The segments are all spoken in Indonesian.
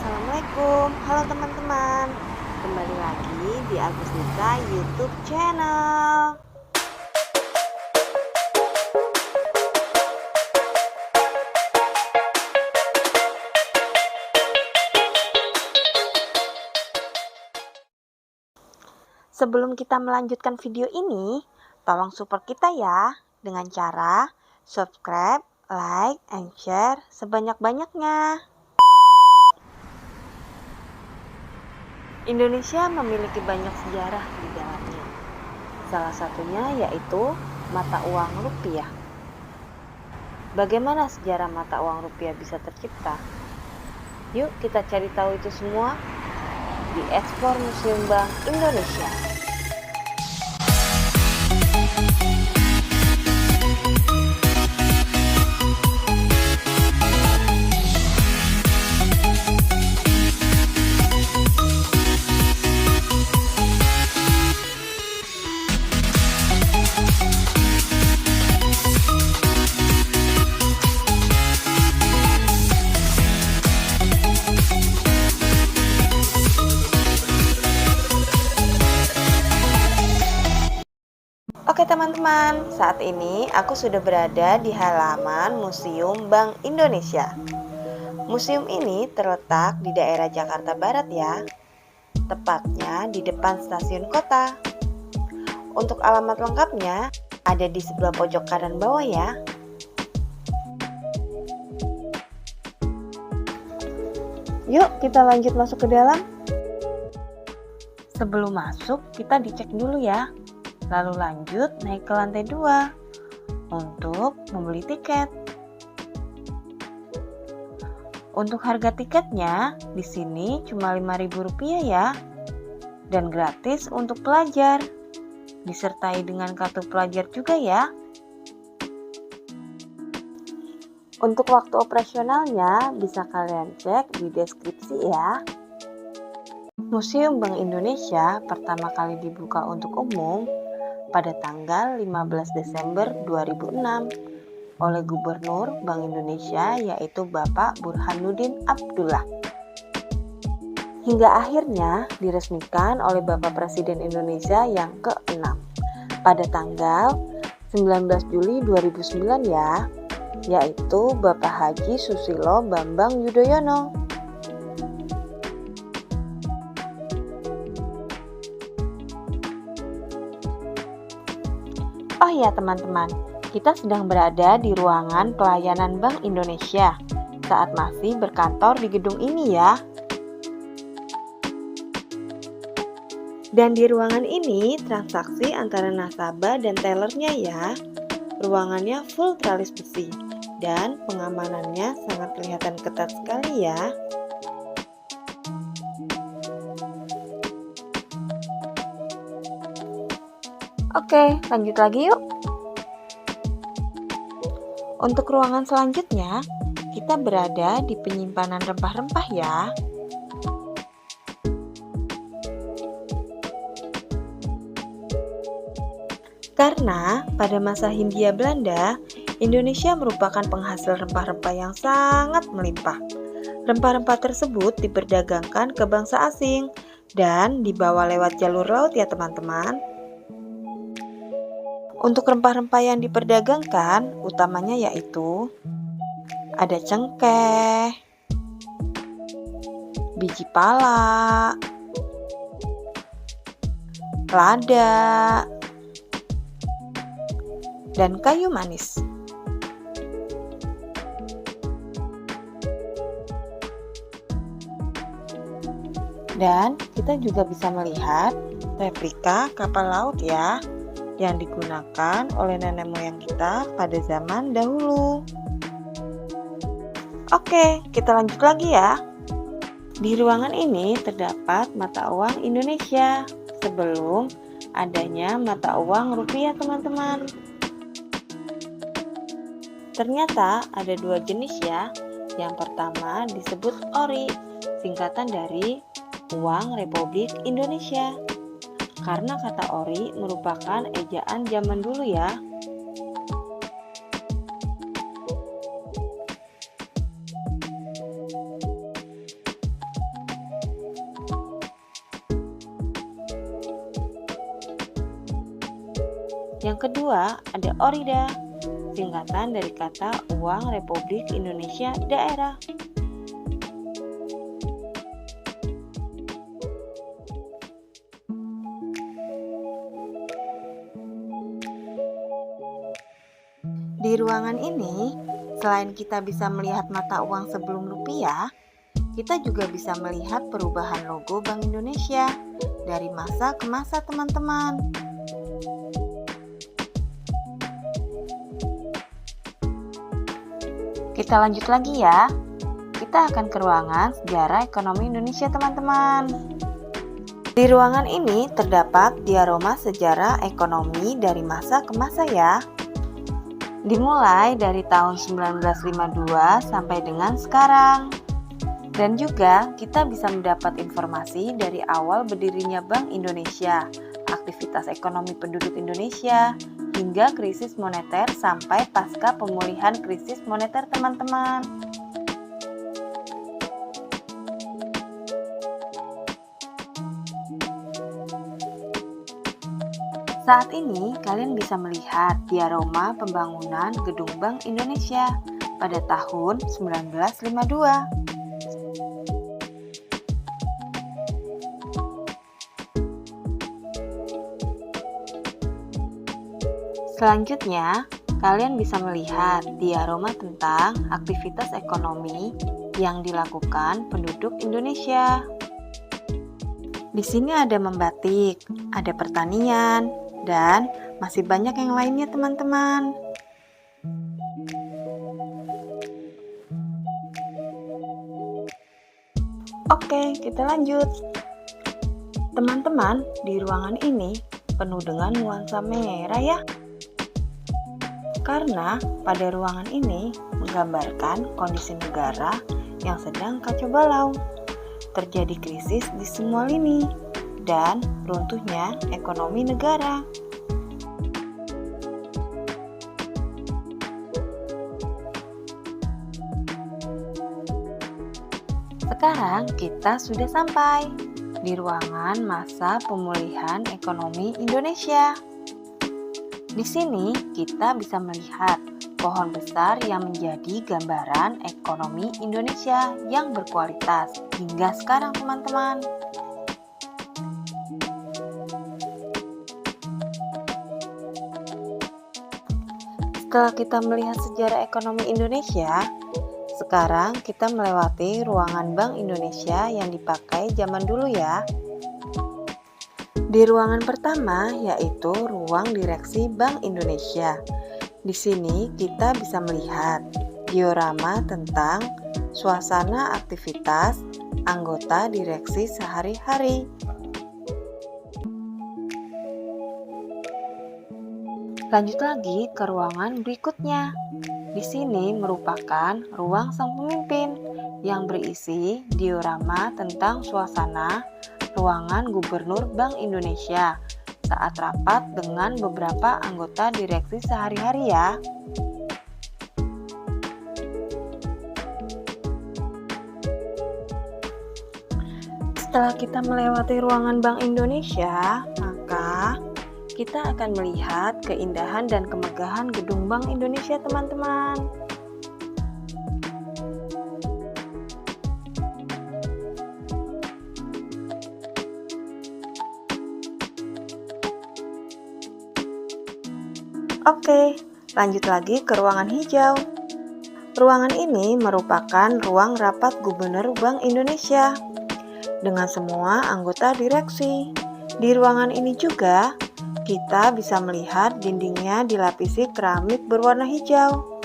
Assalamualaikum, halo teman-teman. Kembali lagi di Agus Nita YouTube channel. Sebelum kita melanjutkan video ini, tolong support kita ya dengan cara subscribe, like, and share sebanyak-banyaknya. Indonesia memiliki banyak sejarah di dalamnya. Salah satunya yaitu mata uang rupiah. Bagaimana sejarah mata uang rupiah bisa tercipta? Yuk kita cari tahu itu semua di Explore Museum Bank Indonesia. Oke teman-teman, saat ini aku sudah berada di halaman Museum Bank Indonesia. Museum ini terletak di daerah Jakarta Barat ya, tepatnya di depan stasiun kota. Untuk alamat lengkapnya ada di sebelah pojok kanan bawah ya. Yuk kita lanjut masuk ke dalam. Sebelum masuk kita dicek dulu ya. Lalu lanjut naik ke lantai 2 untuk membeli tiket. Untuk harga tiketnya di sini cuma Rp5.000 ya, dan gratis untuk pelajar. Disertai dengan kartu pelajar juga ya. Untuk waktu operasionalnya bisa kalian cek di deskripsi ya. Museum Bank Indonesia pertama kali dibuka untuk umum pada tanggal 15 Desember 2006 oleh Gubernur Bank Indonesia yaitu Bapak Burhanuddin Abdullah. Hingga akhirnya diresmikan oleh Bapak Presiden Indonesia yang ke-6 pada tanggal 19 Juli 2009 ya, yaitu Bapak Haji Susilo Bambang Yudhoyono. Oh ya teman-teman, kita sedang berada di ruangan pelayanan Bank Indonesia saat masih berkantor di gedung ini ya. Dan di ruangan ini transaksi antara nasabah dan tellernya ya. Ruangannya full tralis besi dan pengamanannya sangat kelihatan ketat sekali ya. Oke, lanjut lagi yuk. Untuk ruangan selanjutnya, kita berada di penyimpanan rempah-rempah ya. Karena pada masa Hindia Belanda, Indonesia merupakan penghasil rempah-rempah yang sangat melimpah. Rempah-rempah tersebut diperdagangkan ke bangsa asing dan dibawa lewat jalur laut ya teman-teman. Untuk rempah-rempah yang diperdagangkan, utamanya yaitu ada cengkeh, biji pala, lada, dan kayu manis. Dan kita juga bisa melihat replika kapal laut ya, yang digunakan oleh nenek moyang kita pada zaman dahulu. Oke, kita lanjut lagi ya. Di ruangan ini terdapat mata uang Indonesia sebelum adanya mata uang rupiah teman-teman. Ternyata ada dua jenis ya. Yang pertama disebut ORI, singkatan dari Uang Republik Indonesia. Karena kata ori merupakan ejaan zaman dulu ya. Yang kedua ada ORIDA, singkatan dari kata Uang Republik Indonesia Daerah. Di ruangan ini, selain kita bisa melihat mata uang sebelum rupiah, kita juga bisa melihat perubahan logo Bank Indonesia dari masa ke masa, teman-teman. Kita lanjut lagi ya. Kita akan ke ruangan sejarah ekonomi Indonesia, teman-teman. Di ruangan ini terdapat diorama sejarah ekonomi dari masa ke masa ya. Dimulai dari tahun 1952 sampai dengan sekarang. Dan juga kita bisa mendapat informasi dari awal berdirinya Bank Indonesia, aktivitas ekonomi penduduk Indonesia, hingga krisis moneter sampai pasca pemulihan krisis moneter, teman-teman. Saat ini kalian bisa melihat diorama pembangunan Gedung Bank Indonesia pada tahun 1952. Selanjutnya, kalian bisa melihat diorama tentang aktivitas ekonomi yang dilakukan penduduk Indonesia. Di sini ada membatik, ada pertanian, dan masih banyak yang lainnya, teman-teman. Oke, kita lanjut. Teman-teman, di ruangan ini penuh dengan nuansa merah ya. Karena pada ruangan ini menggambarkan kondisi negara yang sedang kacau balau. Terjadi krisis di semua lini dan runtuhnya ekonomi negara. Sekarang kita sudah sampai di ruangan masa pemulihan ekonomi Indonesia. Di sini kita bisa melihat pohon besar yang menjadi gambaran ekonomi Indonesia yang berkualitas hingga sekarang, teman-teman. Setelah kita melihat sejarah ekonomi Indonesia, sekarang kita melewati ruangan Bank Indonesia yang dipakai zaman dulu ya. Di ruangan pertama yaitu ruang direksi Bank Indonesia. Di sini kita bisa melihat diorama tentang suasana aktivitas anggota direksi sehari-hari. Lanjut lagi ke ruangan berikutnya. Di sini merupakan ruang sang pemimpin yang berisi diorama tentang suasana ruangan Gubernur Bank Indonesia saat rapat dengan beberapa anggota direksi sehari-hari ya. Setelah kita melewati ruangan Bank Indonesia, maka kita akan melihat keindahan dan kemegahan gedung Bank Indonesia, teman-teman. Oke, lanjut lagi ke ruangan hijau. Ruangan ini merupakan ruang rapat Gubernur Bank Indonesia dengan semua anggota direksi. Di ruangan ini juga kita bisa melihat dindingnya dilapisi keramik berwarna hijau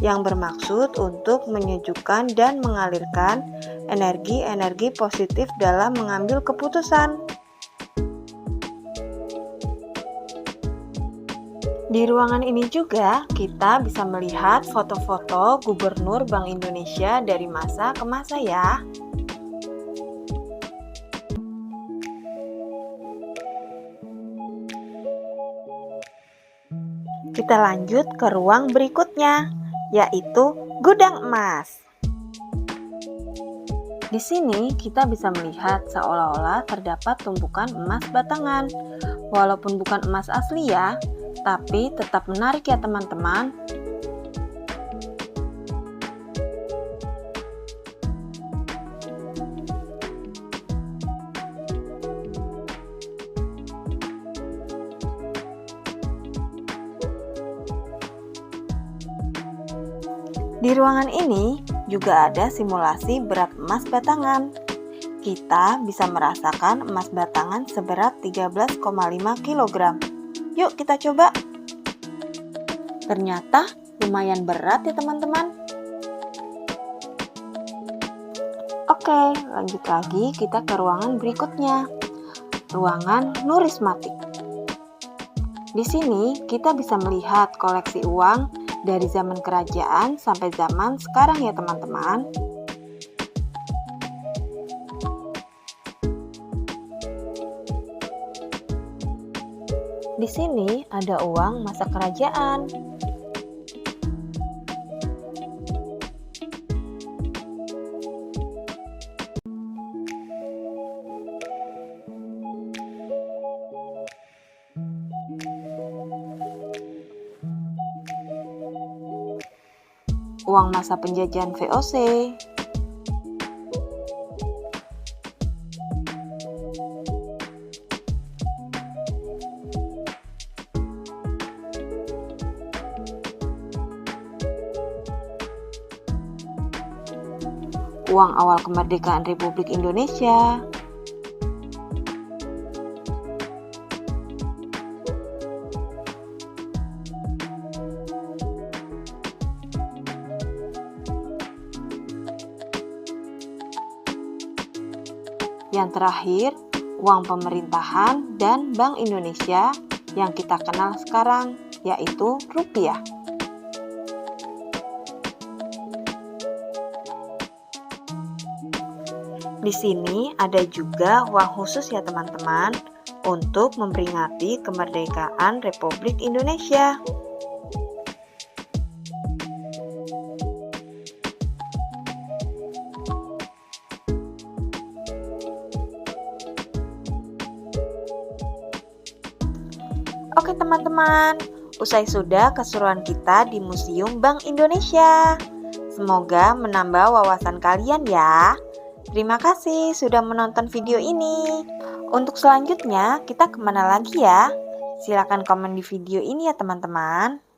yang bermaksud untuk menyejukkan dan mengalirkan energi-energi positif dalam mengambil keputusan. Di ruangan ini juga kita bisa melihat foto-foto Gubernur Bank Indonesia dari masa ke masa ya. Kita lanjut ke ruang berikutnya, yaitu gudang emas. Di sini kita bisa melihat seolah-olah terdapat tumpukan emas batangan. Walaupun bukan emas asli ya, tapi tetap menarik ya teman-teman. Di ruangan ini juga ada simulasi berat emas batangan. Kita bisa merasakan emas batangan seberat 13,5 kg. Yuk kita coba. Ternyata lumayan berat ya teman-teman. Oke, lanjut lagi kita ke ruangan berikutnya. Ruangan numismatik. Di sini kita bisa melihat koleksi uang dari zaman kerajaan sampai zaman sekarang ya teman-teman. Di sini ada uang masa kerajaan. Uang masa penjajahan VOC. Uang awal kemerdekaan Republik Indonesia. Yang terakhir, uang pemerintahan dan Bank Indonesia yang kita kenal sekarang, yaitu rupiah. Di sini ada juga uang khusus ya teman-teman, untuk memperingati kemerdekaan Republik Indonesia. Oke teman-teman, usai sudah keseruan kita di Museum Bank Indonesia. Semoga menambah wawasan kalian ya. Terima kasih sudah menonton video ini. Untuk selanjutnya kita kemana lagi ya? Silahkan komen di video ini ya teman-teman.